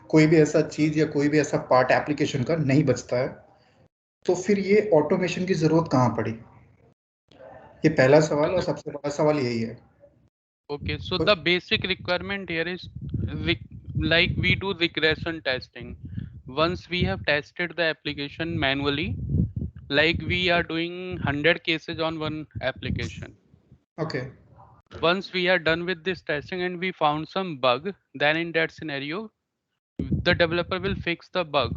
कोई भी ऐसा चीज या कोई भी ऐसा पार्ट एप्लीकेशन का नहीं बचता है, तो फिर ये ऑटोमेशन की जरूरत कहाँ पड़ी? ये पहला सवाल और सबसे बड़ा सवाल यही है। Okay, so तो the basic requirement here is like we do regression testing. Once we have tested the application manually, like we are doing 100 cases on one application. Okay Once we are done with this testing and we found some bug, then in that scenario, the developer will fix the bug.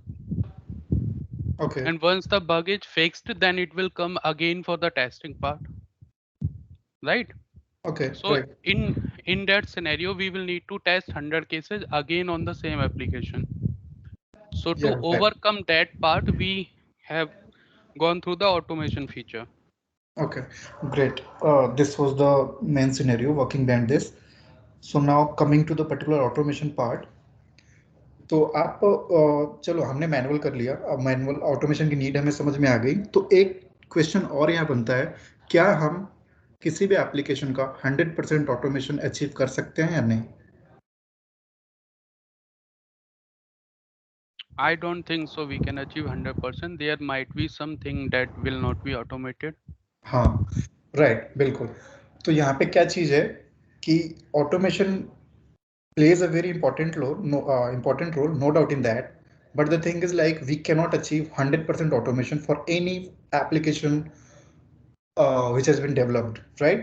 Okay And once the bug is fixed, then it will come again for the testing part, right? Okay So right in that scenario, we will need to test 100 cases again on the same application. So या to overcome that part, we have gone through the automation feature. okay, great. This was the main scenario working behind this. So now coming to the particular automation part. तो आप चलो हमने manual कर लिया, अब manual automation की need हमें समझ में आ गई, तो एक क्वेश्चन और यहाँ बनता है, क्या हम किसी भी एप्लीकेशन का 100% ऑटोमेशन अचीव कर सकते हैं या नहीं? I don't think so we can achieve 100%. There might be something that will not be automated. हाँ राइट, बिल्कुल। तो यहाँ पे क्या चीज़ है कि automation plays a very important role, no doubt in that. But the thing is, like, we cannot achieve 100% automation for any application which has been developed, right?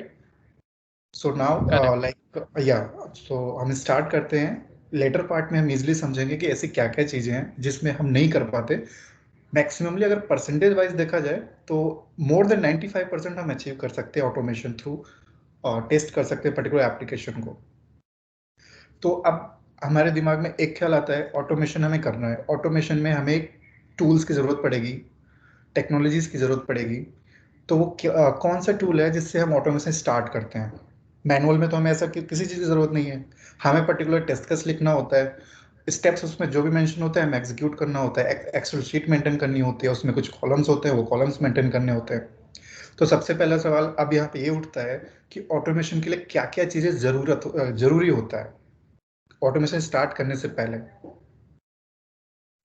So now, Correct. yeah, so हम start करते हैं। Letter part में हम easily समझेंगे कि ऐसी क्या क्या चीज़ें हैं जिसमें हम नहीं कर पाते। मैक्सिममली अगर परसेंटेज वाइज देखा जाए तो मोर देन 95% हम अचीव कर सकते हैं ऑटोमेशन थ्रू, टेस्ट कर सकते हैं पर्टिकुलर एप्लीकेशन को। तो अब हमारे दिमाग में एक ख्याल आता है, ऑटोमेशन हमें करना है, ऑटोमेशन में हमें टूल्स की ज़रूरत पड़ेगी, टेक्नोलॉजीज़ की ज़रूरत पड़ेगी। तो वो कौन सा टूल है जिससे हम ऑटोमेशन स्टार्ट करते हैं? मैनुअल में तो हमें ऐसा किसी चीज़ की ज़रूरत नहीं है, हमें पर्टिकुलर टेस्ट केस लिखना होता है, स्टेप्स उसमें जो भी मेंशन होता है हमें एग्जीक्यूट करना होता है, एक्सेल शीट मेंटेन करनी होती है, उसमें कुछ कॉलम्स होते हैं, वो कॉलम्स मेंटेन करने होते हैं। तो सबसे पहला सवाल अब यहाँ पे ये उठता है कि ऑटोमेशन के लिए क्या क्या चीज़ें जरूरी होता है ऑटोमेशन स्टार्ट करने से पहले?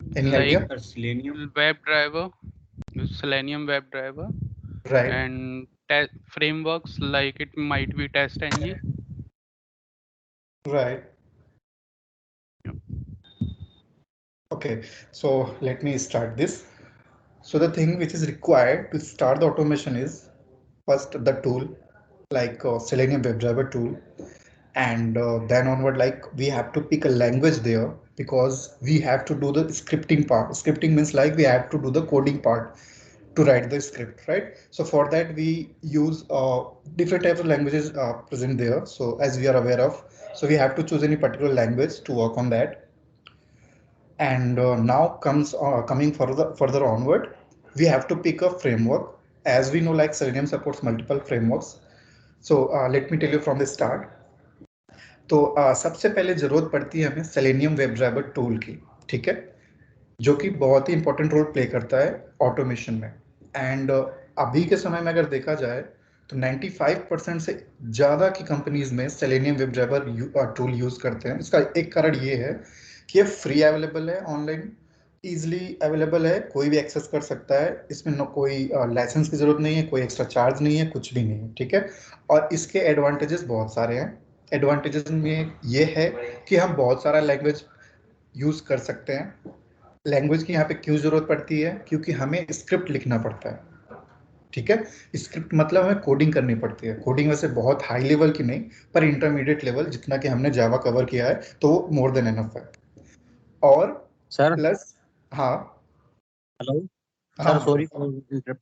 Any idea? Like WebDriver, Selenium WebDriver, right and frameworks like it might be TestNG. Right okay, so let me start this. So the thing which is required to start the automation is first the tool, like Selenium WebDriver tool, and then onward, like, we have to pick a language there because we have to do the scripting part. Scripting means like we have to do the coding part to write the script, right? So for that we use different types of languages present there, so as we are aware of, so we have to choose any particular language to work on that. And now comes coming further onward, we have to pick a framework. As we know, like, Selenium supports multiple frameworks. So let me tell you from the start. तो सबसे पहले जरूरत पड़ती है हमें selenium web driver tool की, ठीक है, जो कि बहुत ही इंपॉर्टेंट रोल प्ले करता है ऑटोमेशन में। एंड अभी के समय में अगर देखा जाए तो 95% से ज़्यादा की कंपनीज में selenium web driver tool use करते हैं। इसका एक कारण ये है कि ये फ्री अवेलेबल है, ऑनलाइन ईजिली अवेलेबल है, कोई भी एक्सेस कर सकता है, इसमें न कोई लाइसेंस की ज़रूरत नहीं है, कोई एक्स्ट्रा चार्ज नहीं है, कुछ भी नहीं है, ठीक है। और इसके एडवांटेजेस बहुत सारे हैं। एडवांटेजेस में ये है कि हम बहुत सारा लैंग्वेज यूज़ कर सकते हैं। लैंग्वेज की यहाँ पे क्यों ज़रूरत पड़ती है? क्योंकि हमें स्क्रिप्ट लिखना पड़ता है, ठीक है। स्क्रिप्ट मतलब हमें कोडिंग करनी पड़ती है। कोडिंग वैसे बहुत हाई लेवल की नहीं, पर इंटरमीडिएट लेवल जितना कि हमने जावा कवर किया है तो वो मोर देन एनफ है। और सर प्लस, हाँ हेलो हाँ सर, हाँ, सॉरी फॉर इंटरप्ट।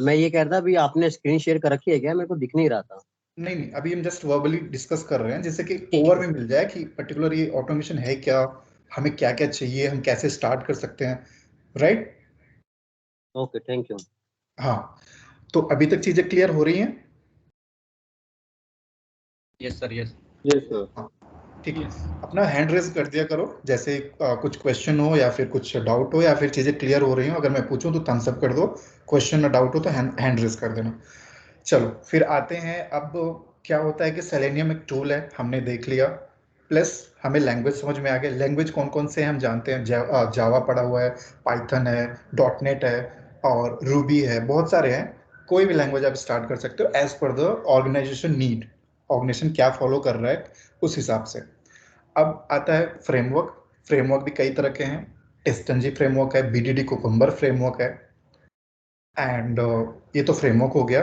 मैं ये कह रहा था, अभी आपने स्क्रीन शेयर कर रखी है क्या? मेरे को दिख नहीं रहा था। नहीं नहीं, अभी हम जस्ट वर्बली डिस्कस कर रहे हैं, जैसे कि ठीक ओवर है। में मिल जाए कि पर्टिकुलर ये ऑटोमेशन है क्या, हमें क्या क्या चाहिए, हम कैसे स्टार्ट कर सकते हैं, राइट? Okay, thank you. हाँ, तो अभी तक चीजें क्लियर हो रही हैं? Yes sir, yes yes sir. हाँ, ठीक है। अपना हैंड रेज कर दिया करो, जैसे कुछ क्वेश्चन हो या फिर कुछ डाउट हो या फिर चीजें क्लियर हो रही हो। अगर मैं पूछूं तो थम्स अप कर दो, क्वेश्चन या डाउट हो तो हैंड रेज कर देना। चलो फिर आते हैं, अब क्या होता है कि सेलेनियम एक टूल है, हमने देख लिया। प्लस हमें लैंग्वेज समझ में आ गया। लैंग्वेज कौन कौन से हैं हम जानते हैं, जावा पढ़ा हुआ है, पाइथन है, डॉटनेट है और रूबी है, बहुत सारे हैं। कोई भी लैंग्वेज आप स्टार्ट कर सकते हो as per the organization need, organization क्या फॉलो कर रहा है उस हिसाब से। अब आता है फ्रेमवर्क। फ्रेमवर्क भी कई तरह के हैं, टेस्टनजी फ्रेमवर्क है, बीडीडी कुकुम्बर फ्रेमवर्क है, एंड ये तो फ्रेमवर्क हो गया।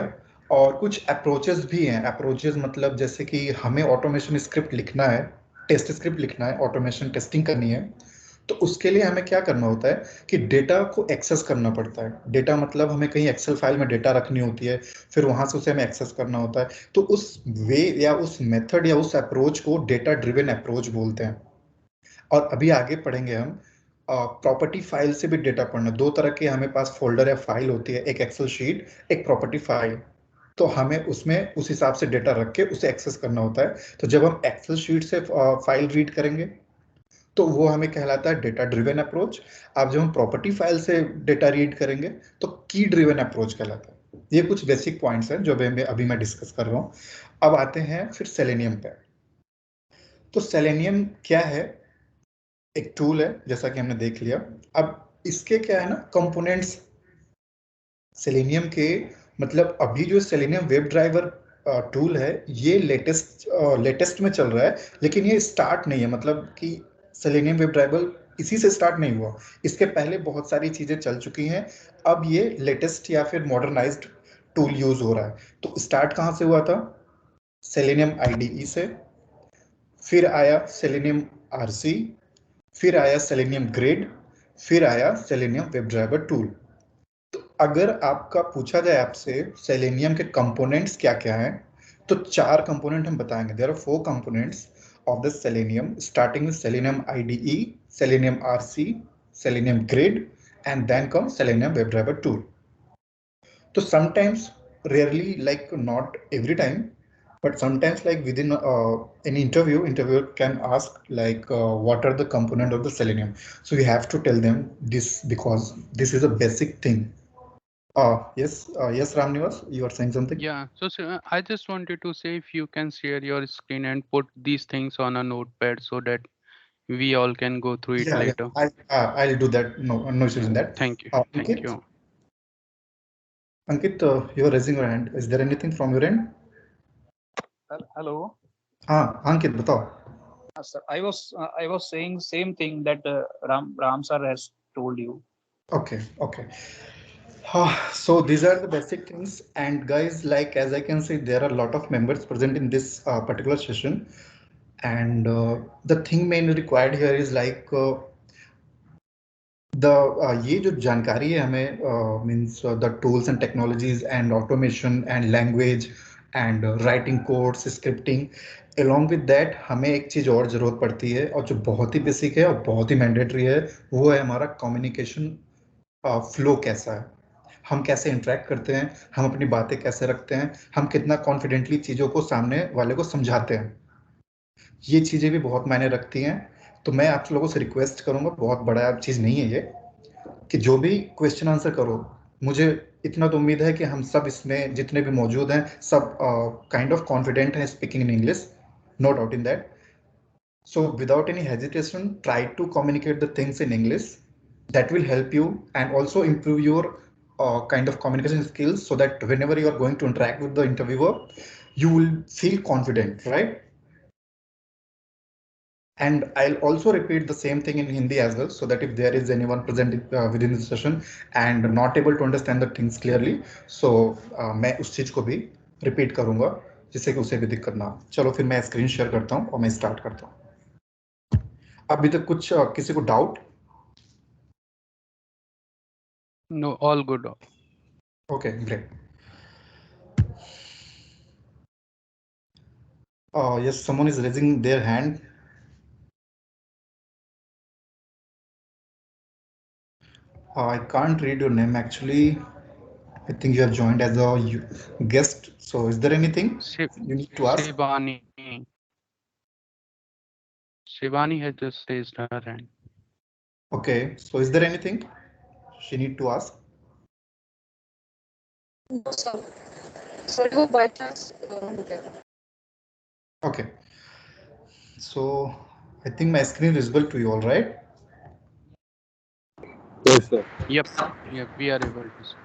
और कुछ अप्रोचेस भी हैं। अप्रोचेस मतलब जैसे कि हमें ऑटोमेशन स्क्रिप्ट लिखना है, टेस्ट स्क्रिप्ट लिखना है, ऑटोमेशन टेस्टिंग करनी है, तो उसके लिए हमें क्या करना होता है कि डेटा को एक्सेस करना पड़ता है। डेटा मतलब हमें कहीं एक्सेल फाइल में डेटा रखनी होती है, फिर वहां से उसे हमें एक्सेस करना होता है। तो उस वे या उस मेथड या उस अप्रोच को डेटा ड्रिवन अप्रोच बोलते हैं। और अभी आगे पढ़ेंगे हम प्रॉपर्टी फाइल से भी डेटा पढ़ना। दो तरह के हमें पास फोल्डर या फाइल होती है, एक एक्सेल शीट, एक प्रॉपर्टी फाइल। तो हमें उसमें उस हिसाब से डेटा रख के उसे एक्सेस करना होता है। तो जब हम एक्सेल शीट से फाइल रीड करेंगे तो वो हमें कहलाता है डेटा ड्रिवन अप्रोच। अब जब हम प्रॉपर्टी फाइल से डेटा रीड करेंगे तो की ड्रिवन अप्रोच कहलाता है। ये कुछ बेसिक पॉइंट्स हैं जो अभी मैं डिस्कस कर रहा हूँ। अब आते हैं फिर सेलेनियम पे। तो सेलेनियम क्या है? एक टूल है जैसा कि हमने देख लिया। अब इसके क्या है ना, कंपोनेंट्स सेलेनियम के, मतलब अभी जो सेलेनियम वेब ड्राइवर टूल है ये लेटेस्ट में चल रहा है, लेकिन ये स्टार्ट नहीं है। मतलब कि सेलेनियम वेब ड्राइवर इसी से स्टार्ट नहीं हुआ, इसके पहले बहुत सारी चीजें चल चुकी हैं। अब ये लेटेस्ट या फिर मॉडर्नाइज्ड टूल यूज हो रहा है। तो स्टार्ट कहाँ से हुआ था? सेलेनियम आईडीई से, फिर आया सेलेनियम आरसी, फिर आया सेलेनियम ग्रिड, फिर आया सेलेनियम वेब ड्राइवर टूल। तो अगर आपका पूछा जाए आपसे सेलेनियम के कंपोनेंट्स क्या क्या हैं, तो 4 कंपोनेंट हम बताएंगे। There are 4 components of the selenium, starting with selenium IDE, selenium RC, selenium grid, and then come selenium web driver tool. तो sometimes, rarely, like not every time, but sometimes like within an interviewer can ask like what are the component of the selenium. So you have to tell them this because this is a basic thing. Yes, Ramnivas, you are saying something? Yeah, so I just wanted to say if you can share your screen and put these things on a notepad so that we all can go through it Yeah, later. I'll do that. No issues in that. Thank you. Thank Ankit, you. you are raising your hand. Is there anything from your end? Hello. हाँ, Ankit, बताओ. Sir, I was saying same thing that Ram sir has told you. Okay. So these are the basic things, and guys, like as I can see, there are a lot of members present in this particular session, and the thing mainly required here is like the ये जो जानकारी है हमें means the tools and technologies and automation and language and writing codes, scripting, along with that हमें एक चीज़ और ज़रूरत पड़ती है और जो बहुत ही बेसिक है और बहुत ही मैंडेटरी है, वो है हमारा कम्युनिकेशन फ्लो कैसा है, हम कैसे इंटरेक्ट करते हैं, हम अपनी बातें कैसे रखते हैं, हम कितना कॉन्फिडेंटली चीज़ों को सामने वाले को समझाते हैं। ये चीज़ें भी बहुत मायने रखती हैं। तो मैं आप लोगों से रिक्वेस्ट करूंगा, बहुत बड़ा चीज़ नहीं है ये, कि जो भी क्वेश्चन आंसर करो, मुझे इतना तो उम्मीद है कि हम सब इसमें जितने भी मौजूद हैं सब काइंड ऑफ कॉन्फिडेंट हैं speaking in English, no doubt in that. So without any hesitation, try to communicate the things in English. That will help you and also improve your kind of communication skills, so that whenever you are going to interact with the interviewer, you will feel confident, right? And I'll also repeat the same thing in Hindi as well, so that if there is anyone present within the session and not able to understand the things clearly, so मैं उस चीज को भी repeat करूंगा जिससे कि उसे भी दिक्कत ना हो। चलो फिर मैं स्क्रीन शेयर करता हूँ और मैं स्टार्ट करता हूँ। अभी तक कुछ किसी को doubt? No, all good. Okay, great. Yes, someone is raising their hand. I can't read your name actually. I think you have joined as a guest. So is there anything you need to ask? Shivani has just raised her hand. Okay, so is there anything she need to ask? No, sir. Sorry, वो by chance. Okay. So I think my screen is visible to you all, right? Yes, sir. Yep. Yep. We are able to see.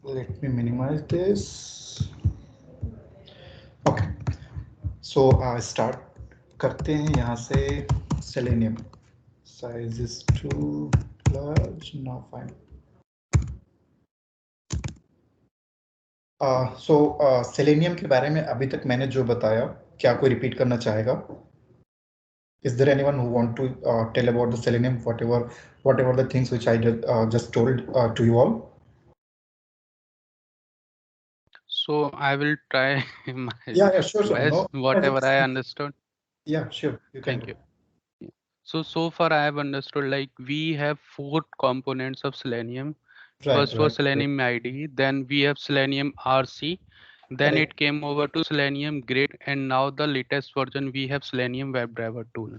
Let me minimize this. Okay. So start करते हैं यहाँ से selenium. Size is too large. Now fine. So selenium के बारे में अभी तक मैंने जो बताया, क्या कोई रिपीट करना चाहेगा? Is there anyone who want to tell about the selenium, whatever the things which I just told to you all? So I will try my Yeah, sure. best, No, whatever I understood. Yeah, sure. You can Thank do. you. So far I have understood, like we have 4 components of Selenium. First was Selenium ID, then we have Selenium RC, then Correct. it came over to Selenium Grid, and now the latest version we have Selenium WebDriver tool.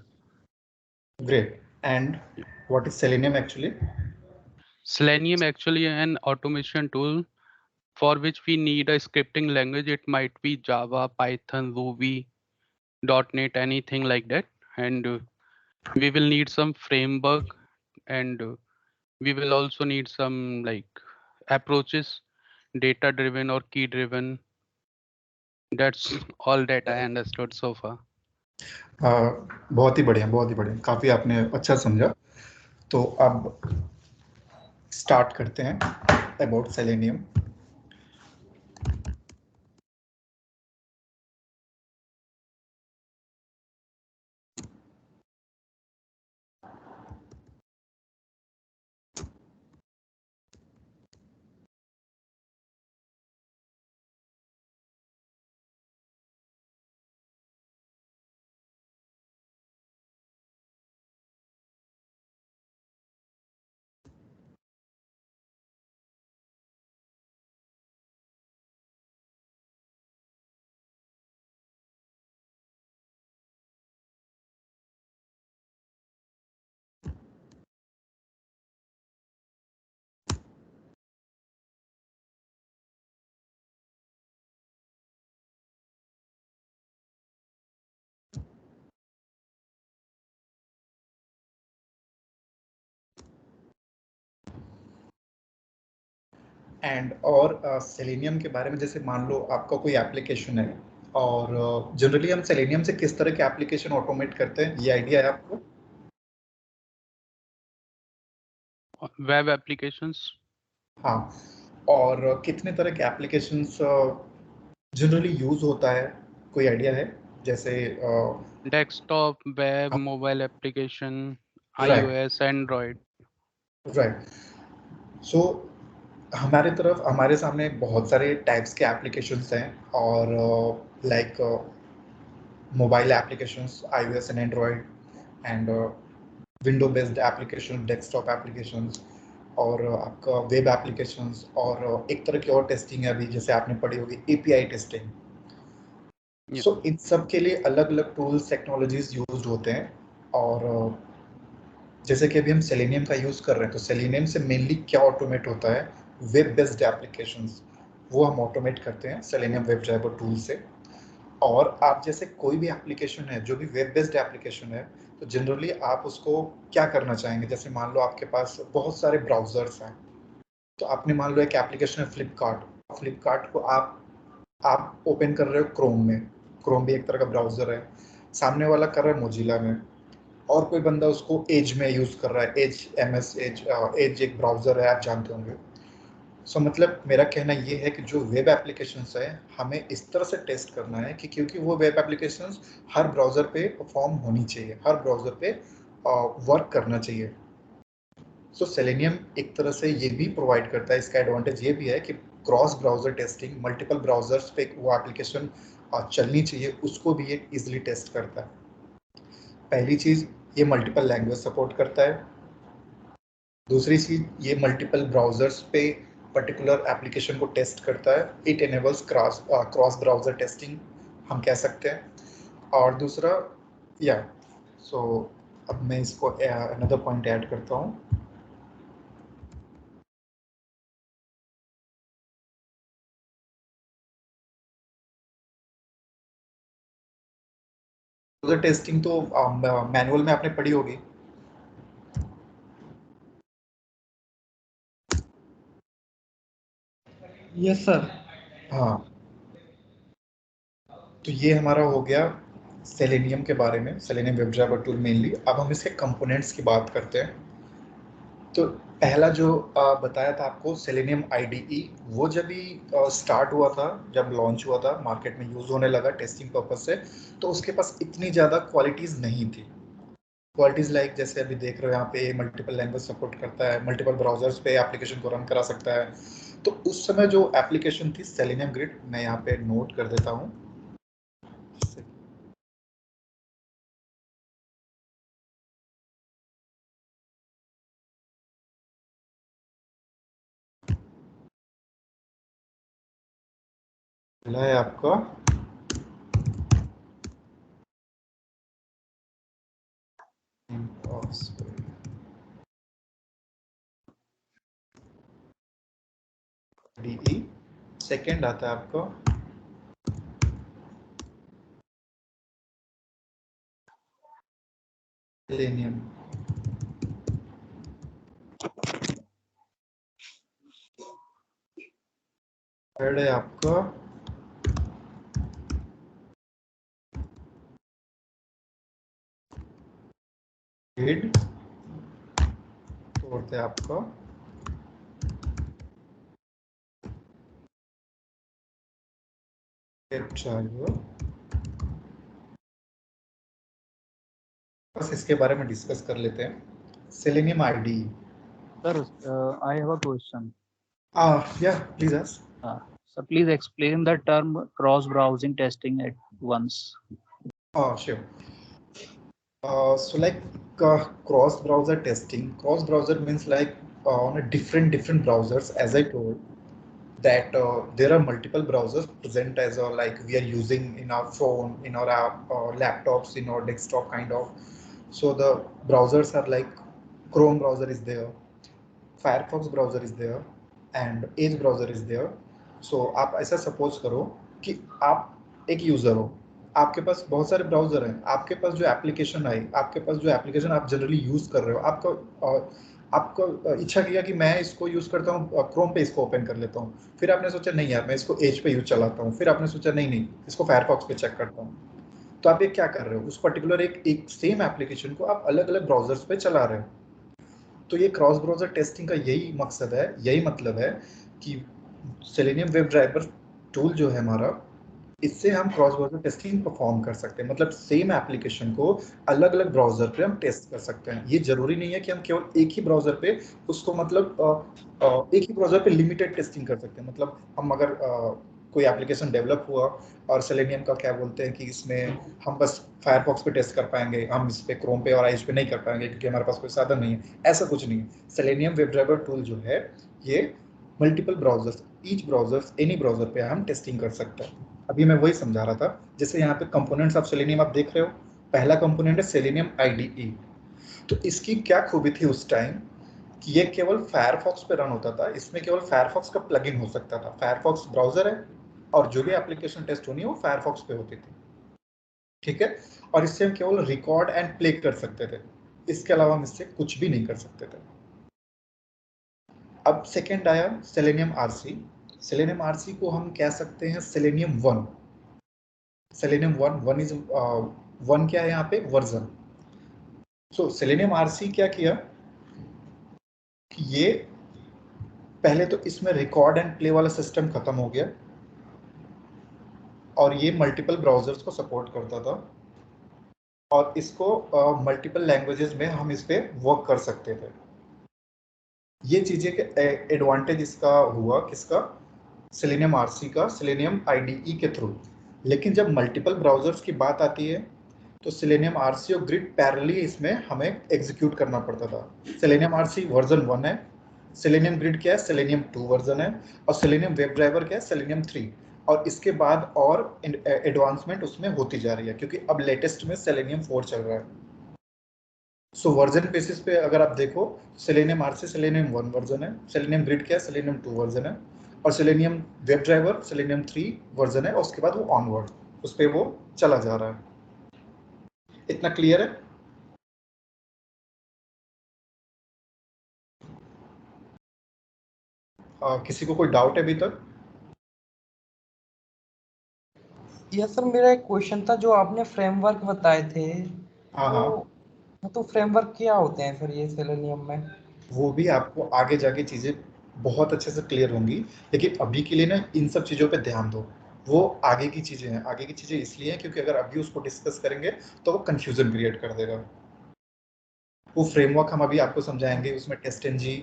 Great. And what is Selenium actually? Selenium actually an automation tool for which we need a scripting language. It might be Java, Python, Ruby, .NET, anything like that. And we will need some framework, and we will also need some like approaches, data driven or key driven. That's all that I understood so far. बहुत ही बढ़िया, काफी आपने अच्छा समझा. तो अब start करते हैं अबाउट सेलेनियम. एंड और सेलेनियम के बारे में, जैसे मान लो आपका कोई एप्लीकेशन है, और जनरली हम सेलेनियम से किस तरह के एप्लीकेशन ऑटोमेट करते हैं, ये आइडिया है आपको? Web applications. हाँ, और कितने तरह के एप्लीकेशंस जनरली यूज होता है, कोई आइडिया है? जैसे Desktop, web, mobile application, Right. iOS, Android. Right. So हमारे सामने बहुत सारे टाइप्स के एप्लीकेशंस हैं, और like mobile applications, iOS and Android, and window based application, desktop applications, और आपका वेब एप्लीकेशंस, और एक तरह की और टेस्टिंग है अभी, जैसे आपने पढ़ी होगी API टेस्टिंग. Yeah. सो इन सब के लिए अलग अलग टूल्स, टेक्नोलॉजीज यूज होते हैं. और जैसे कि अभी हम सेलेनियम का यूज कर रहे हैं, तो सेलेनियम से मेनली क्या ऑटोमेट होता है? वेब बेस्ड एप्लीकेशंस, वो हम ऑटोमेट करते हैं सेलेनियम वेब ड्राइवर टूल से. और आप जैसे कोई भी एप्लीकेशन है जो भी वेब बेस्ड एप्लीकेशन है, तो जनरली आप उसको क्या करना चाहेंगे? जैसे मान लो आपके पास बहुत सारे ब्राउजर्स हैं, तो आपने मान लो एक एप्लीकेशन है फ्लिपकार्ट को आप ओपन कर रहे हो क्रोम में. क्रोम भी एक तरह का ब्राउजर है. सामने वाला कर रहा है मोजिला में, और कोई बंदा उसको एज में यूज कर रहा है. एज एक ब्राउजर है, आप जानते होंगे. सो मतलब मेरा कहना ये है कि जो वेब एप्लीकेशंस है, हमें इस तरह से टेस्ट करना है कि क्योंकि वो वेब एप्लीकेशंस हर ब्राउजर पे परफॉर्म होनी चाहिए, हर ब्राउजर पे वर्क करना चाहिए. सो सेलेनियम एक तरह से ये भी प्रोवाइड करता है, इसका एडवांटेज ये भी है कि cross browser testing, multiple browsers पे वो एप्लीकेशन चलनी चाहिए, उसको भी ये इजिली टेस्ट करता है. पहली चीज़, ये मल्टीपल लैंग्वेज सपोर्ट करता है. दूसरी चीज़, ये मल्टीपल ब्राउजर्स पे पर्टिकुलर एप्लीकेशन को टेस्ट करता है. It enables cross browser testing, हम कह सकते हैं. और दूसरा, या सो अब मैं इसको अनदर पॉइंट ऐड करता हूँ. ब्राउजर टेस्टिंग तो मैनुअल में आपने पढ़ी होगी। Yes sir. हाँ, तो ये हमारा हो गया सेलेनियम के बारे में, selenium web driver tool mainly. अब हम इसके कंपोनेंट्स की बात करते हैं। तो पहला जो बताया था आपको सेलेनियम IDE, वो जब भी स्टार्ट हुआ था, जब लॉन्च हुआ था, मार्केट में यूज होने लगा टेस्टिंग पर्पज से, तो उसके पास इतनी ज़्यादा क्वालिटीज़ नहीं थी। क्वालिटीज़ लाइक जैसे अभी देख रहे हो यहाँ पे मल्टीपल लैंग्वेज सपोर्ट करता है, मल्टीपल ब्राउजर्स पे एप्लीकेशन को रन करा सकता है। तो उस समय जो एप्लीकेशन थी सेलेनियम ग्रिड, मैं यहाँ पे नोट कर देता हूँ। पहला है आपका DE, सेकेंड आता है आपका सेलेनियम, थर्ड है आपका ग्रिड, फोर्थ है आपका वेब ड्राइवर। बस इसके बारे में डिस्कस कर लेते हैं। Selenium IDE। Sir, I have a question. Yeah, please ask. So please explain the term cross-browsing testing at once. Sure. So like cross browser testing, cross browser means like on a different browsers, as I told that there are multiple browsers present as like we are using in our phone, in our app, laptops, in our desktop kind of. So the browsers are like Chrome browser is there, Firefox browser is there, and Edge browser is there. So आप ऐसा suppose करो कि आप एक user हो, आपके पास बहुत सारे ब्राउजर हैं, आपके पास जो एप्लीकेशन आई, आपके पास जो एप्लीकेशन आप जनरली यूज कर रहे हो, आपको इच्छा किया कि मैं इसको यूज करता हूँ क्रोम पे, इसको ओपन कर लेता हूँ। फिर आपने सोचा नहीं यार मैं इसको एज पे यूज चलाता हूँ, फिर आपने सोचा नहीं नहीं इसको फायरफॉक्स पे चेक करता हूँ। तो आप ये क्या कर रहे हो, उस पर्टिकुलर एक सेम एप्लीकेशन को आप अलग अलग ब्राउजर्स पे चला रहे हो। तो ये क्रॉस ब्राउजर टेस्टिंग का यही मकसद है, यही मतलब है कि सेलेनियम वेब ड्राइवर टूल जो है हमारा, इससे हम क्रॉस ब्राउजर टेस्टिंग परफॉर्म कर सकते हैं। मतलब सेम एप्लीकेशन को अलग अलग ब्राउजर पे हम टेस्ट कर सकते हैं। ये जरूरी नहीं है कि हम केवल एक ही ब्राउजर पे उसको मतलब एक ही ब्राउजर पे लिमिटेड टेस्टिंग कर सकते हैं। मतलब हम अगर कोई एप्लीकेशन डेवलप हुआ और सेलेनियम का क्या बोलते हैं कि इसमें हम बस फायरफॉक्स पे टेस्ट कर पाएंगे, हम इस पे क्रोम पे और एज पे नहीं कर पाएंगे क्योंकि हमारे पास कोई साधन नहीं है, ऐसा कुछ नहीं है। सेलेनियम वेब ड्राइवर टूल जो है ये multiple browsers, each browsers, any browser पे हम टेस्टिंग कर सकते हैं। अभी मैं वही समझा रहा था। जैसे यहाँ पे कंपोनेंट्स ऑफ सेलेनियम आप देख रहे हो, पहला कंपोनेंट है सेलेनियम IDE। तो इसकी क्या खूबी थी उस टाइम कि ये केवल फायरफॉक्स पे रन होता था, इसमें केवल फायरफॉक्स का प्लगइन हो सकता था। फायरफॉक्स ब्राउजर है और जो भी एप्लीकेशन टेस्ट होनी है वो फायरफॉक्स पे होती थी, ठीक है। और इससे हम केवल रिकॉर्ड एंड प्ले कर सकते थे, इसके अलावा हम इससे कुछ भी नहीं कर सकते थे। अब सेकेंड आया सेलेनियम RC। सेलेनियम RC को हम कह सकते हैं सेलेनियम 1। सेलेनियम 1 इज 1 क्या है यहाँ पे, वर्जन। सो सेलेनियम RC क्या किया कि ये पहले तो इसमें रिकॉर्ड एंड प्ले वाला सिस्टम खत्म हो गया और ये मल्टीपल ब्राउजर्स को सपोर्ट करता था और इसको मल्टीपल लैंग्वेजेस में हम इस पे वर्क कर सकते थे। ये चीजें के एडवांटेज इसका हुआ, किसका, सेलेनियम RC का, सेलेनियम IDE के थ्रू। लेकिन जब मल्टीपल ब्राउजर्स की बात आती है तो सेलेनियम RC और ग्रिड पैरेलली इसमें हमें एग्जीक्यूट करना पड़ता था। सेलेनियम RC वर्जन 1 है, सेलेनियम ग्रिड क्या है, सेलेनियम 2 वर्जन है, और सेलेनियम वेब ड्राइवर क्या है, सेलेनियम 3। और इसके बाद और एडवांसमेंट उसमें होती जा रही है क्योंकि अब लेटेस्ट में सेलेनियम 4 चल रहा है। सो वर्जन बेसिस पे अगर आप देखो, सेलेनियम RC सेलेनियम 1 वर्जन है, सेलेनियम ग्रिड क्या है, सेलेनियम 2 वर्जन है, और selenium web driver selenium 3 version है, और उसके बाद वो ऑनवर्ड उस पर वो चला जा रहा है। इतना क्लियर है? किसी को कोई डाउट है अभी तक? यस सर, मेरा एक क्वेश्चन था, जो आपने फ्रेमवर्क बताए थे, हाँ हाँ, तो फ्रेमवर्क क्या होते हैं सर ये सेलेनियम में? वो भी आपको आगे जाके चीजें बहुत अच्छे से क्लियर होंगी, लेकिन अभी के लिए ना इन सब चीजों पे ध्यान दो। वो आगे की चीजें हैं, आगे की चीजें इसलिए हैं क्योंकि अगर अभी उसको डिस्कस करेंगे तो वो कंफ्यूजन क्रिएट कर देगा। वो फ्रेमवर्क हम अभी आपको समझाएंगे, उसमें टेस्ट एनजी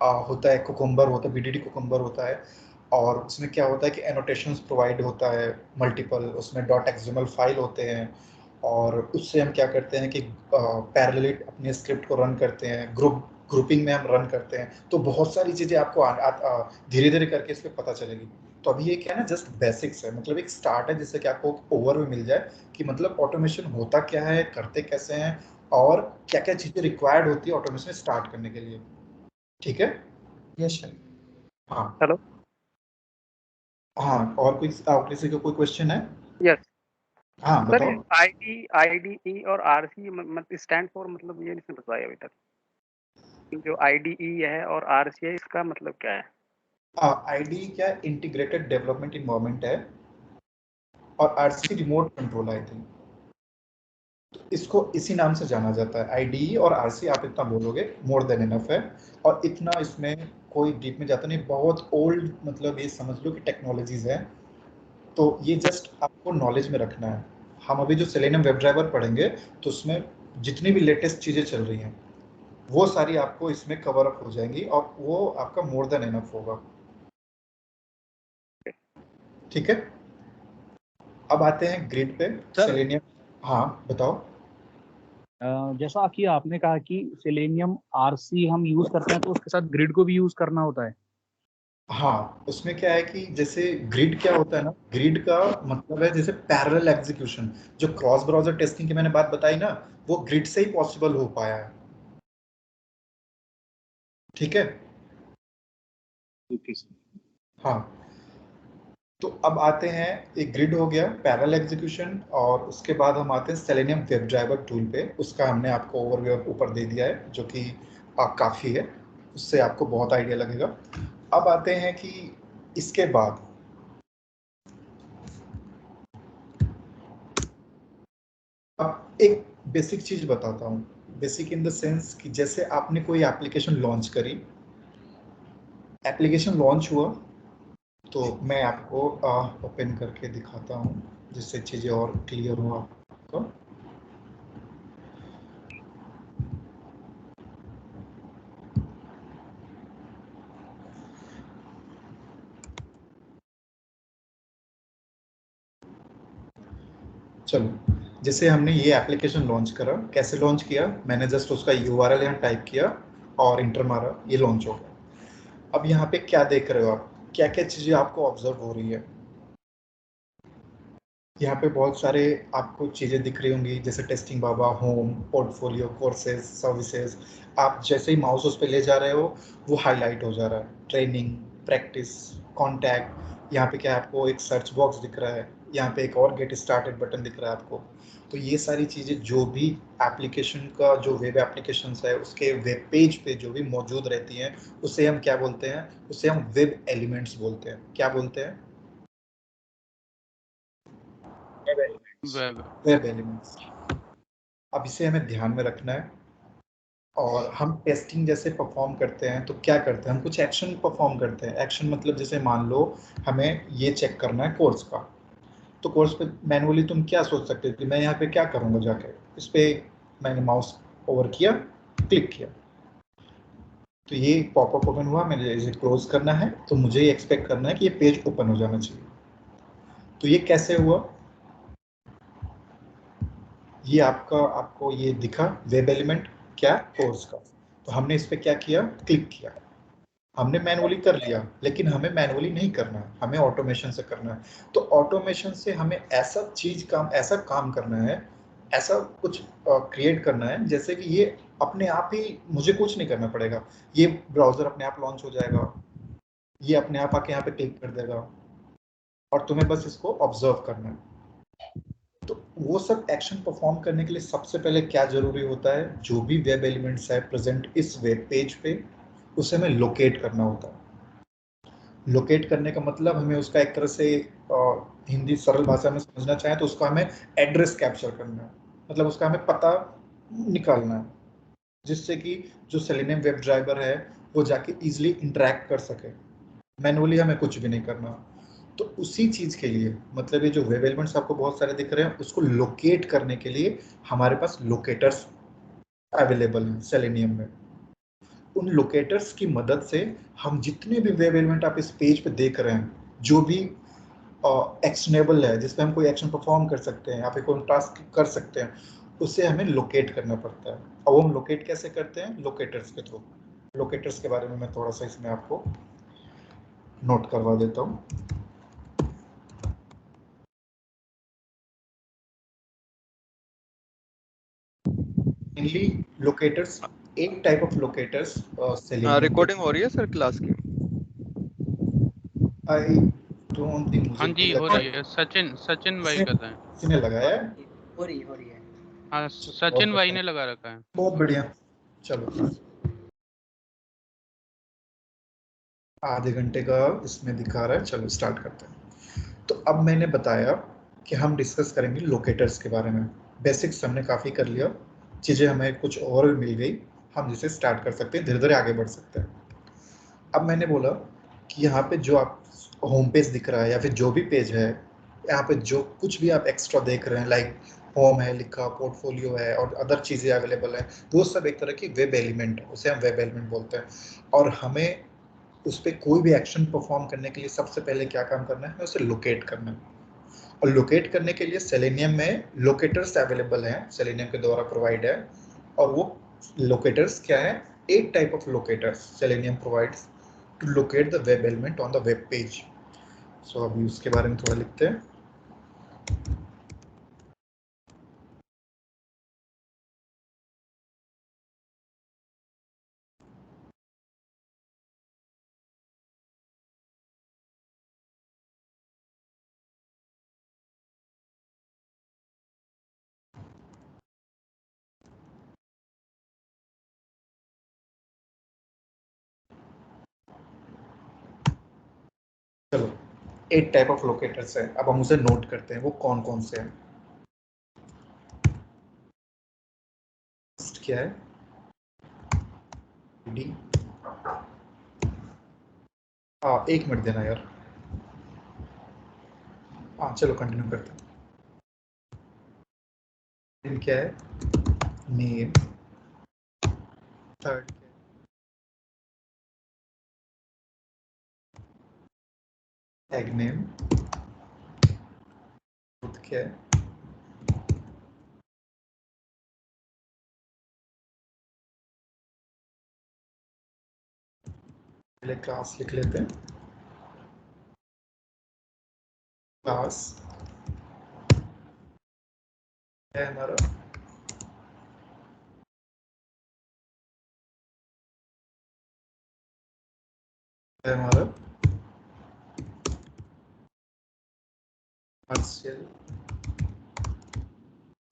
होता है, कुकुम्बर होता है, बीडीडी कुकुम्बर होता है, और उसमें क्या होता है कि एनोटेशंस प्रोवाइड होता है मल्टीपल, उसमें डॉट एक्सएमएल फाइल होते हैं, और उससे हम क्या करते हैं कि पैरेलली अपने स्क्रिप्ट को रन करते हैं, ग्रुपिंग में हम रन करते हैं। तो बहुत सारी चीज़ें आपको धीरे धीरे करके इस पर पता चलेगी। तो अभी ये क्या है ना, जस्ट बेसिक्स है, मतलब एक स्टार्ट है जिससे कि आपको ओवरव्यू मिल जाए कि मतलब ऑटोमेशन होता क्या है, करते कैसे हैं, और क्या क्या चीज़ें रिक्वायर्ड होती है ऑटोमेशन स्टार्ट करने के लिए। ठीक है? Yes sir. हाँ हेलो। हाँ, और किसी का कोई क्वेश्चन है? यस हाँ सर, बताओ। आईडीई और आरसी मतलब स्टैंड फॉर, मतलब ये नहीं समझ पाया अभी तक। जो आईडीई है और आरसी है, इसका मतलब क्या है? आईडी क्या, इंटीग्रेटेड डेवलपमेंट इन्वायरमेंट है, और RC remote control I think. तो इसको इसी नाम से जाना जाता है, आईडी और आरसी। आप इतना बोलोगे मोर देन इनफ है, और इतना इसमें कोई डीप में जाता नहीं, बहुत ओल्ड, मतलब ये समझ लो कि टेक्नोलॉजीज है। तो ये जस्ट आपको नॉलेज में रखना है। हम अभी जो सेलेनियम वेब ड्राइवर पढ़ेंगे तो उसमें जितनी भी लेटेस्ट चीज़ें चल रही हैं वो सारी आपको इसमें कवर अप हो जाएंगी, और वो आपका मोर देन इनफ होगा। ठीक है? अब आते हैं ग्रिड पे। सर, सेलेनियम, हाँ बताओ। जैसा कि आपने कहा कि सेलेनियम आरसी हम यूज करते हैं, तो उसके साथ ग्रिड को भी यूज करना होता है। हाँ, उसमें क्या है कि जैसे ग्रिड क्या होता है ना, ग्रिड का मतलब है जैसे पैरेलल एग्जीक्यूशन। जो क्रॉस ब्राउजर टेस्टिंग की मैंने बात बताई ना, वो ग्रिड से ही पॉसिबल हो पाया है। ठीक है? हाँ, तो अब आते हैं, एक ग्रिड हो गया, पैरेलल एग्जीक्यूशन, और उसके बाद हम आते हैं सेलेनियम वेब ड्राइवर टूल पे। उसका हमने आपको ओवरव्यू ऊपर दे दिया है, जो कि काफ़ी है, उससे आपको बहुत आइडिया लगेगा। अब आते हैं कि इसके बाद अब एक बेसिक चीज बताता हूँ। बेसिक इन द सेंस कि जैसे आपने कोई एप्लीकेशन लॉन्च करी, एप्लीकेशन लॉन्च हुआ, तो मैं आपको ओपन करके दिखाता हूँ जिससे चीज़ें और क्लियर हो आपको। चलो, जैसे हमने ये एप्लीकेशन लॉन्च करा, कैसे लॉन्च किया, मैंने जस्ट उसका यूआरएल यहाँ टाइप किया और इंटर मारा, ये लॉन्च हो गया। अब यहाँ पे क्या देख रहे हो आप, क्या क्या चीज़ें आपको ऑब्जर्व हो रही है? यहाँ पे बहुत सारे आपको चीज़ें दिख रही होंगी, जैसे टेस्टिंग बाबा, होम, पोर्टफोलियो, कोर्सेज, सर्विसेज। आप जैसे ही माउस उस पर ले जा रहे हो वो हाईलाइट हो जा रहा है, ट्रेनिंग, प्रैक्टिस, कॉन्टैक्ट। यहाँ पे क्या है, आपको एक सर्च बॉक्स दिख रहा है, यहाँ पे एक और गेट स्टार्टेड बटन दिख रहा है आपको। तो ये सारी चीज़ें जो भी एप्लीकेशन का, जो वेब एप्लीकेशन है उसके वेब पेज पे जो भी मौजूद रहती हैं, उसे हम क्या बोलते हैं, उसे हम वेब एलिमेंट्स बोलते हैं। क्या बोलते हैं? वेब। Web elements. अब इसे हमें ध्यान में रखना है, और हम टेस्टिंग जैसे परफॉर्म करते हैं तो क्या करते हैं, हम कुछ एक्शन परफॉर्म करते हैं। एक्शन मतलब जैसे मान लो हमें ये चेक करना है कोर्स का, तो कोर्स पे मैनुअली तुम क्या सोच सकते हो कि मैं यहाँ पे क्या करूँगा, जाके इस पर मैंने माउस ओवर किया, क्लिक किया, तो ये पॉपअप ओपन हुआ, मैंने इसे क्लोज करना है, तो मुझे ये एक्सपेक्ट करना है कि ये पेज ओपन हो जाना चाहिए। तो ये कैसे हुआ, ये आपको ये दिखा वेब एलिमेंट, क्या, कोर्स का। तो हमने इस पर क्या किया, क्लिक किया, हमने मैनुअली कर लिया, लेकिन हमें मैनुअली नहीं करना है, हमें ऑटोमेशन से करना है। तो ऑटोमेशन से हमें ऐसा काम करना है, ऐसा कुछ क्रिएट करना है जैसे कि ये अपने आप ही, मुझे कुछ नहीं करना पड़ेगा, ये ब्राउजर अपने आप लॉन्च हो जाएगा, ये अपने आप आके यहाँ पे क्लिक कर देगा, और तुम्हें बस इसको ऑब्जर्व करना है। तो वो सब एक्शन परफॉर्म करने के लिए सबसे पहले क्या जरूरी होता है, जो भी वेब एलिमेंट्स है प्रेजेंट इस वेब पेज पे, उसे हमें लोकेट करना होता है। लोकेट करने का मतलब हमें उसका एक तरह से हिंदी सरल भाषा में समझना चाहें तो उसका हमें एड्रेस कैप्चर करना है, मतलब उसका हमें पता निकालना है, जिससे कि जो सेलेनियम वेब ड्राइवर है वो जाके इजीली इंटरेक्ट कर सके। मैनुअली हमें कुछ भी नहीं करना। तो उसी चीज के लिए, मतलब ये जो वेब एलिमेंट्स आपको बहुत सारे दिख रहे हैं, उसको लोकेट करने के लिए हमारे पास लोकेटर्स अवेलेबल हैं सेलेनियम में। उन लोकेटर्स की मदद से हम जितने भी वेब एलिमेंट आप इस पेज पे देख रहे हैं, जो भी एक्शनेबल है, जिसपे हम कोई एक्शन परफॉर्म कर सकते हैं या फिर कोई टास्क कर सकते हैं, उसे हमें लोकेट करना पड़ता है। और वो हम लोकेट कैसे करते हैं? लोकेटर्स के थ्रू। लोकेटर्स के बारे में मैं थोड़ा सा इसमें आपको नोट करवा देता हूँ। मेनली लोकेटर्स, एक type of locators selenium recording हो रही है सर क्लास की? आई डोंट थिंक, मुझे हाँ जी हो रही है। सचिन भाई कर रहे हैं। किसने लगाया है? हो रही है। हाँ सचिन भाई ने लगा रखा है। बहुत बढ़िया। चलो, आधे घंटे का इसमें दिखा रहा है, चलो स्टार्ट करते हैं। तो अब मैंने बताया कि हम डिस्कस करेंगे लोकेटर्स के बारे में। बेसिक्स हमने काफ़ी कर लिया, चीज़ें हमें कुछ और मिल गई, हम जिसे स्टार्ट कर सकते हैं, धीरे धीरे आगे बढ़ सकते हैं। अब मैंने बोला कि यहाँ पे जो आप होम पेज दिख रहा है या फिर जो भी पेज है, यहाँ पे जो कुछ भी आप एक्स्ट्रा देख रहे हैं, लाइक होम है लिखा, पोर्टफोलियो है और अदर चीज़ें अवेलेबल हैं, वो सब एक तरह की वेब एलिमेंट है, उसे हम वेब एलिमेंट बोलते हैं। और हमें उस पर कोई भी एक्शन परफॉर्म करने के लिए सबसे पहले क्या काम करना है? उसे लोकेट करना है। और लोकेट करने के लिए सेलेनियम में लोकेटर्स अवेलेबल हैं, सेलेनियम के द्वारा प्रोवाइड है। और वो लोकेटर्स क्या है? 8 type of locators Selenium provides to locate the web element on the web page. So अभी उसके बारे में थोड़ा लिखते हैं। चलो, 8 टाइप ऑफ लोकेटर्स है, अब हम उसे नोट करते हैं वो कौन कौन से हैं। फर्स्ट क्या है? डी। एक मिनट देना यार। चलो कंटिन्यू करते हैं। क्या है? Name. Third tag name. Fourth क्या है? पहले क्लास लिख लेते हैं। क्लास है हमारा पार्शियल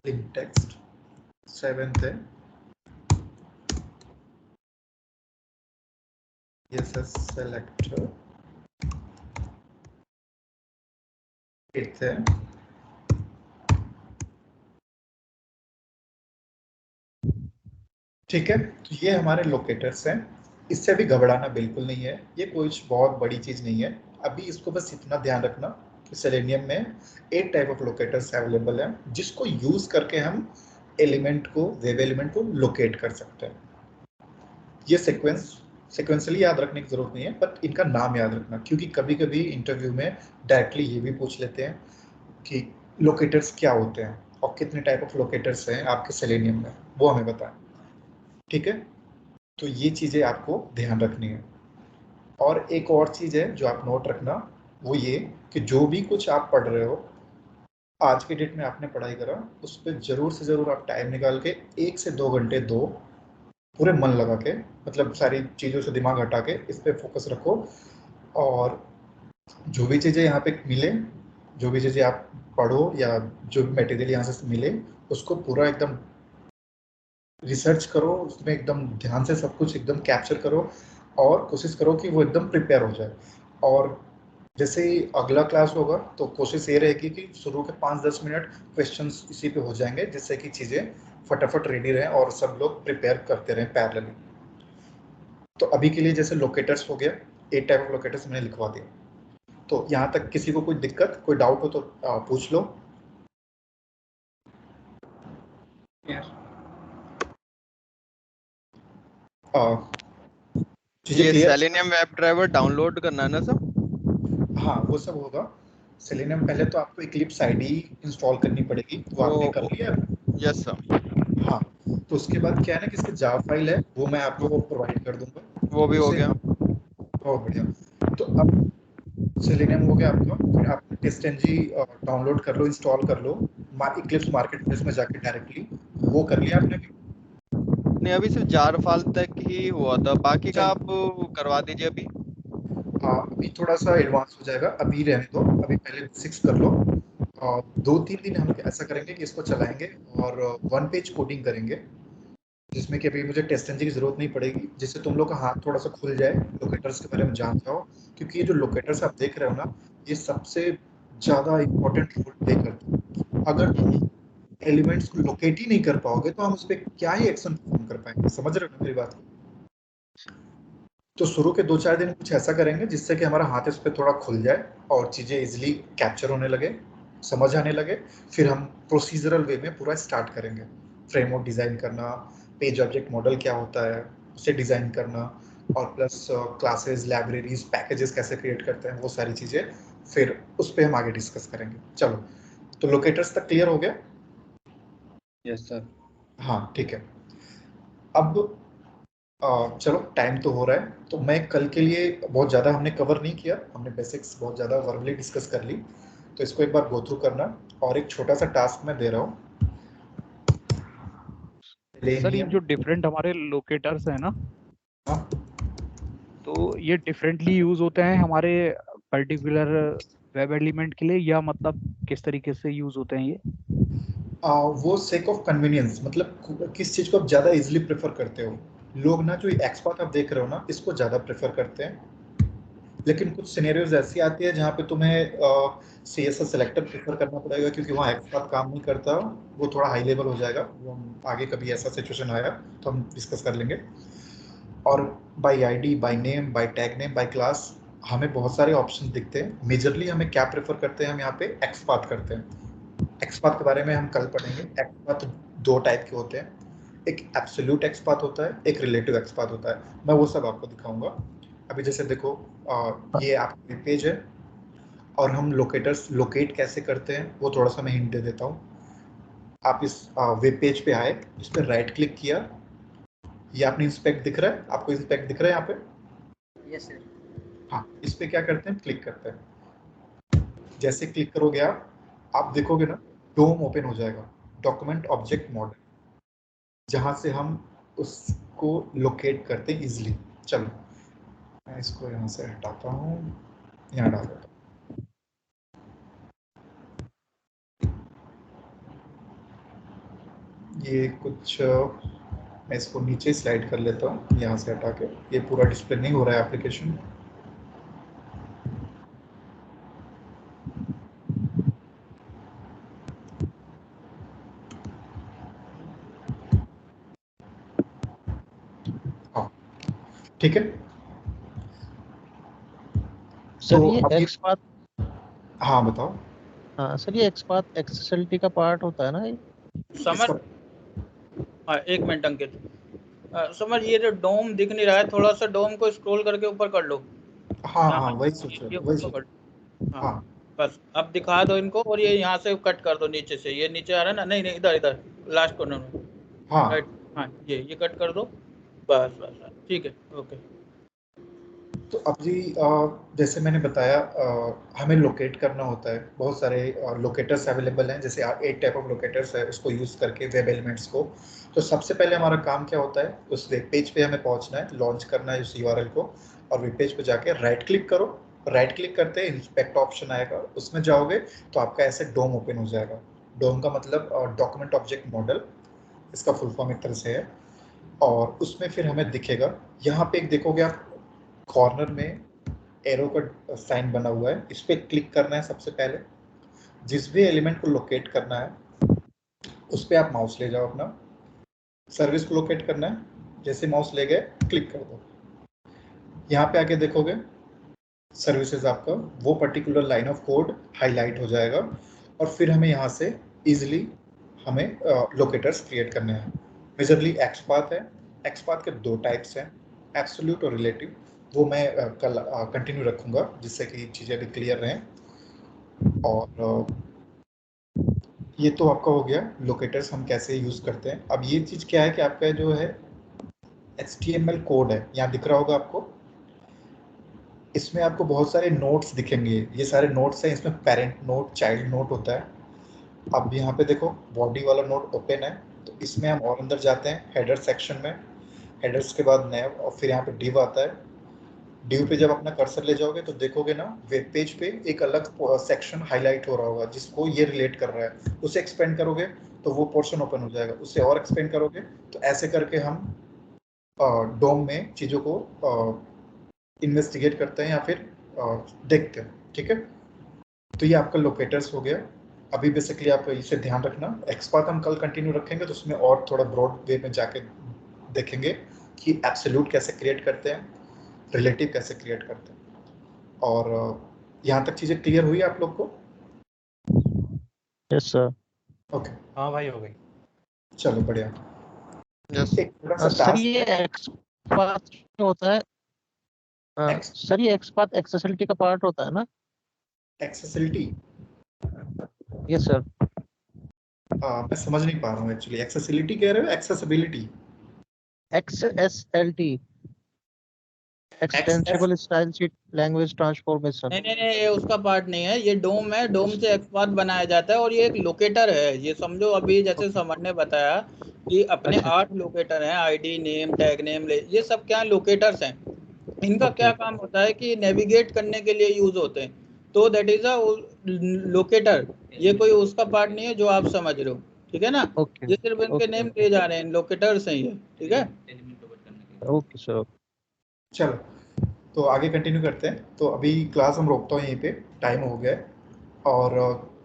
लिंक टेक्स्ट। सेवेंथ है CSS सेलेक्टर। एट्थ है ठीक है। तो ये हमारे लोकेटर्स हैं। इससे भी घबराना बिल्कुल नहीं है, ये कोई बहुत बड़ी चीज नहीं है। अभी इसको बस इतना ध्यान रखना कि सेलेनियम में 8 टाइप ऑफ लोकेटर्स अवेलेबल हैं, जिसको यूज करके हम एलिमेंट को, वेब एलिमेंट को लोकेट कर सकते हैं। ये सिक्वेंसली याद रखने की जरूरत नहीं है, बट इनका नाम याद रखना, क्योंकि कभी कभी इंटरव्यू में डायरेक्टली ये भी पूछ लेते हैं कि लोकेटर्स क्या होते हैं और कितने टाइप ऑफ लोकेटर्स हैं आपके सेलेनियम में, वो हमें बताएं। ठीक है, तो ये चीज़ें आपको ध्यान रखनी है। और एक और चीज़ है जो आप नोट रखना, वो ये कि जो भी कुछ आप पढ़ रहे हो, आज के डेट में आपने पढ़ाई करा, उस पर जरूर से जरूर आप टाइम निकाल के 1 से 2 घंटे दो, पूरे मन लगा के, मतलब सारी चीज़ों से दिमाग हटा के इस पर फोकस रखो। और जो भी चीज़ें यहाँ पे मिले जो भी चीज़ें आप पढ़ो या जो भी मटेरियल यहाँ से मिले उसको पूरा एकदम रिसर्च करो, उसमें एकदम ध्यान से सब कुछ एकदम कैप्चर करो और कोशिश करो कि वो एकदम प्रिपेयर हो जाए। और जैसे ही अगला क्लास होगा तो कोशिश ये रहेगी कि शुरू के 5-10 मिनट क्वेश्चंस इसी पे हो जाएंगे, जिससे कि चीज़ें फटाफट रेडी रहें और सब लोग प्रिपेयर करते रहें पैरेलली। तो अभी के लिए जैसे लोकेटर्स हो गया, 8 टाइप ऑफ लोकेटर्स मैंने लिखवा दिया। तो यहाँ तक किसी को कोई दिक्कत, कोई डाउट हो तो पूछ लो। चीजें ये clear? Selenium web driver download करना है ना सब? हाँ वो सब होगा। सेलेनियम पहले तो आपको इक्लिप्स आईडी इंस्टॉल करनी पड़ेगी, वो आपने कर लिया? Yes sir. हाँ, तो उसके बाद क्या है ना कि इसकी जार फाइल है, वो मैं आपको प्रोवाइड कर दूंगा। वो भी हो उसे- गया। बहुत बढ़िया। तो अब सेलेनियम हो गया आपका, फिर आप टेस्टएनजी डाउनलोड कर लो, इंस्टॉल कर लो इक्लिप्स मार्केट प्लेस में जाके डायरेक्टली। वो कर लिया आपने? नहीं, अभी सिर्फ जार फाइल तक ही हुआ था, बाकी का आप करवा दीजिए अभी। अभी थोड़ा सा एडवांस हो जाएगा, अभी रहने दो, अभी पहले बेसिक्स कर लो। और 2-3 दिन हम ऐसा करेंगे कि इसको चलाएंगे और 1 पेज कोडिंग करेंगे, जिसमें कि अभी मुझे टेस्टएनजी की जरूरत नहीं पड़ेगी, जिससे तुम लोग का हाथ थोड़ा सा खुल जाए, लोकेटर्स के बारे में जान जाओ। क्योंकि ये जो लोकेटर्स आप देख रहे हो ना, ये सबसे ज्यादा इम्पोर्टेंट रोल प्ले करते हैं। अगर तुम एलिमेंट्स को लोकेट ही नहीं कर पाओगे तो हम उस पर क्या ही एक्शन परफॉर्म कर पाएंगे। समझ रहे हो ना मेरी बात? तो शुरू के 2-4 दिन कुछ ऐसा करेंगे जिससे कि हमारा हाथ इस पर थोड़ा खुल जाए और चीज़ें इजिली कैप्चर होने लगे, समझ आने लगे। फिर हम प्रोसीजरल वे में पूरा स्टार्ट करेंगे, फ्रेमवर्क डिज़ाइन करना, पेज ऑब्जेक्ट मॉडल क्या होता है उसे डिज़ाइन करना, और प्लस क्लासेस, लाइब्रेरीज, पैकेजेस कैसे क्रिएट करते हैं, वो सारी चीज़ें फिर उस पर हम आगे डिस्कस करेंगे। चलो, तो लोकेटर्स तक क्लियर हो गया? Yes sir. हाँ ठीक है। अब चलो टाइम तो हो रहा है, तो मैं कल के लिए बहुत ज़्यादा हमने कवर नहीं किया, हमने बेसिक्स बहुत ज़्यादा वर्बली डिस्कस कर ली, तो इसको एक बार गो थ्रू करना। और एक छोटा सा टास्क मैं दे रहा हूँ। सर ये जो डिफरेंट हमारे लोकेटर्स हैं ना, हाँ, तो ये डिफरेंटली यूज होते हैं हमारे पर्टिकुलर वेब एलिमेंट के लिए, या मतलब किस तरीके से यूज होते हैं ये? वो सेक ऑफ कन्वीनियंस, मतलब किस चीज़ को आप ज़्यादा इजिली प्रेफर करते हो। लोग ना जो एक्सपार्ट आप देख रहे हो ना, इसको ज़्यादा प्रेफर करते हैं, लेकिन कुछ सिनेरियोज ऐसी आती है जहाँ पे तुम्हें CSS सेलेक्टर प्रेफर करना पड़ेगा, क्योंकि वहाँ एक्सपार्ट काम नहीं करता, वो थोड़ा हाई लेवल हो जाएगा। वो हम आगे कभी ऐसा सिचुएशन आया तो हम डिस्कस कर लेंगे। और by ID, by name, by tag name, by class हमें बहुत सारे ऑप्शन दिखते हैं। मेजरली हमें क्या प्रेफर करते हैं, हम यहाँ पे एक्सपाथ करते हैं। एक्सपाथ के बारे में हम कल पढ़ेंगे। एक्सपाथ 2 टाइप के होते हैं, एक एब्सोल्यूट एक्सपाथ होता है, एक रिलेटिव एक्सपाथ होता है। मैं वो सब आपको दिखाऊंगा। अभी जैसे देखो, ये आपका वेब पेज है और हम लोकेटर्स लोकेट कैसे करते हैं वो थोड़ा सा मैं हिंट दे देता हूँ। आप इस वेब पेज पे आए, इस पर राइट क्लिक किया, ये आपने इंस्पेक्ट दिख रहा है, आपको इंस्पेक्ट दिख रहा है यहाँ पे? Yes sir. हाँ, इस पे क्या करते हैं, क्लिक करते हैं। जैसे क्लिक करोगे आप देखोगे ना, डोम ओपन हो जाएगा, डॉक्यूमेंट ऑब्जेक्ट मॉडल, जहाँ से हम उसको लोकेट करते हैं इजिली। चलो मैं इसको यहाँ से हटाता हूँ, यहाँ डाल देता हूँ। ये कुछ मैं इसको नीचे स्लाइड कर लेता हूँ, यहाँ से हटा के। ये पूरा डिस्प्ले नहीं हो रहा है एप्लीकेशन। हाँ ठीक है। सर तो ये अब एक्सपाथ, हाँ बताओ। हाँ सर ये एक्सपाथ एक्सेसिबिलिटी का पार्ट होता है ना ये? समझ, हाँ एक मिनट अंकित, समझ ये जो डोम दिख नहीं रहा है, थोड़ा सा डोम को स्क्रॉल करके ऊपर कर लो। हाँ हाँ वही सोच रहा ये हूँ, वही ऊपर सोच कर लो। हाँ हाँ बस अब दिखा दो इनको, और ये यहाँ से कट कर दो नीचे से, ये नीचे आ रहा है ना, नहीं नहीं इधर इधर लास्ट कॉर्नर में, हाँ। राइट, हाँ ये कट कर दो, बस बस ठीक है, ओके। तो अब जी जैसे मैंने बताया, हमें लोकेट करना होता है। बहुत सारे लोकेटर्स अवेलेबल हैं, जैसे 8 टाइप ऑफ लोकेटर्स है, उसको यूज़ करके वेब एलिमेंट्स को। तो सबसे पहले हमारा काम क्या होता है, उस वेब पेज पे हमें पहुंचना है, लॉन्च करना है उस URL को, और वेब पेज पे जाके राइट क्लिक करो राइट क्लिक करते हैं, इंस्पेक्ट ऑप्शन आएगा, उसमें जाओगे तो आपका ऐसे डोम ओपन हो जाएगा। डोम का मतलब डॉक्यूमेंट ऑब्जेक्ट मॉडल, इसका फुल फॉर्म एक तरह से है। और उसमें फिर हमें दिखेगा, यहाँ पे एक देखोगे आप कॉर्नर में एरो का साइन बना हुआ है, इस पर क्लिक करना है। सबसे पहले जिस भी एलिमेंट को लोकेट करना है उस पर आप माउस ले जाओ, अपना सर्विस को लोकेट करना है, जैसे माउस ले गए क्लिक कर दो। यहाँ पे आके देखोगे सर्विसेज, आपका वो particular line of code highlight हो जाएगा और फिर हमें यहाँ से इजीली हमें लोकेटर्स क्रिएट करने हैं। मेजरली एक्सपाथ है, एक्सपाथ के दो टाइप्स हैं, एब्सोल्यूट और रिलेटिव। वो मैं कल कंटिन्यू रखूँगा जिससे कि चीज़ें भी क्लियर रहें। और ये तो आपका हो गया लोकेटर्स हम कैसे यूज़ करते हैं। अब ये चीज़ क्या है कि आपका जो है HTML कोड है, यहाँ दिख रहा होगा आपको, इसमें आपको बहुत सारे नोट्स दिखेंगे। ये सारे नोट्स हैं, इसमें पेरेंट नोट, चाइल्ड नोट होता है। अब यहाँ पे देखो बॉडी वाला नोट ओपन है, तो इसमें हम और अंदर जाते हैं हेडर सेक्शन में, हेडर्स के बाद नैव और फिर यहाँ पे डिव आता है। डिव पे जब अपना कर्सर ले जाओगे तो देखोगे ना वेब पेज पे एक अलग सेक्शन हाईलाइट हो रहा होगा जिसको ये रिलेट कर रहा है। उसे एक्सपेंड करोगे तो वो पोर्शन ओपन हो जाएगा, उससे और एक्सपेंड करोगे तो ऐसे करके हम डोम में चीज़ों को इन्वेस्टिगेट करते हैं या फिर देखते हैं। ठीक है, तो ये आपका लोकेटर्स हो गया। अभी बेसिकली आप इसे ध्यान रखना, एक्सपाथ हम कल कंटिन्यू रखेंगे तो उसमें और थोड़ा ब्रॉड वे में जाके देखेंगे कि एब्सोल्यूट कैसे क्रिएट करते हैं, रिलेटिव कैसे क्रिएट करते हैं। और यहाँ तक चीज़ें क्लियर हुई आप लोग को? Yes sir. ओके, हाँ भाई हो गई। चलो बढ़िया। यस एक थोड़ा सा सर ये एक्सपाथ होता है, सर ये एक्सपाथ एक्सेसिबिलिटी का पार्ट होता है ना? एक्सेसिबिलिटी? Yes sir. मैं समझ नहीं पा रहा हूँ एक्चुअली, एक्सेसिबिलिटी कह रहे हो accessibility? XSLT, extensible style sheet language transformation. नहीं, ये उसका पार्ट नहीं है, ये डोम है। डोम से एक्सपाथ बनाया जाता है और ये एक लोकेटर है। ये समझो अभी जैसे समर ने बताया कि अपने 8 लोकेटर हैं, आईडी, नेम, टैग नेम, ये सब क्या लोकेटर्स हैं। इनका क्या काम होता है कि नेविगेट करने के लिए यूज होते हैं, तो दैट इज अ लोकेटर। ये कोई उसका पार्ट नहीं है जो आप समझ रहे हो, ठीक है ना? ये सिर्फ इनके नेम दिए जा रहे हैं, लोकेटर्स हैं ये, ठीक है? Okay sir. चलो तो आगे कंटिन्यू करते हैं। तो अभी क्लास हम रोकता हूँ यहीं पे, टाइम हो गया है। और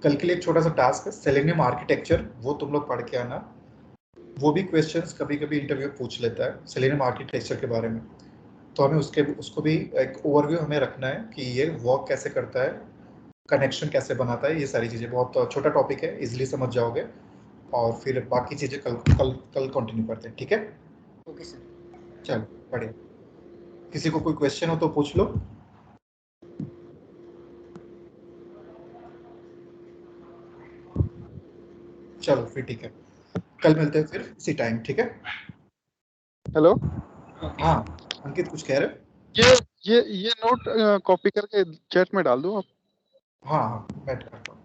कल के लिए एक छोटा सा टास्क है, सेलेनियम आर्किटेक्चर, वो तुम लोग पढ़ के आना। वो भी क्वेश्चंस कभी कभी इंटरव्यू पूछ लेता है सेलेनियम आर्किटेक्चर के बारे में, तो हमें उसको भी एक ओवरव्यू हमें रखना है कि ये वर्क कैसे करता है, कनेक्शन कैसे बनाता है, ये सारी चीज़ें। बहुत छोटा टॉपिक है, इजीली समझ जाओगे। और फिर बाकी चीज़ें कल कंटिन्यू करते हैं, ठीक है? Okay sir. चलो बढ़िया। किसी को कोई क्वेश्चन हो तो पूछ लो। चलो फिर ठीक है, कल मिलते हैं फिर इसी टाइम, ठीक है? हेलो, हाँ अंकित कुछ कह रहे हो? ये नोट कॉपी करके चैट में डाल दो आप। हाँ हाँ मैं करता हूँ।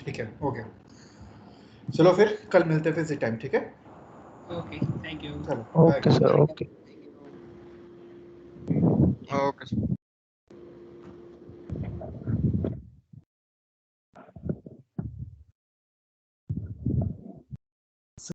ठीक है, हो गया। चलो फिर कल मिलते हैं फिर इसी टाइम, ठीक है? Okay, thank you. चलो ओके सर। Okay okay.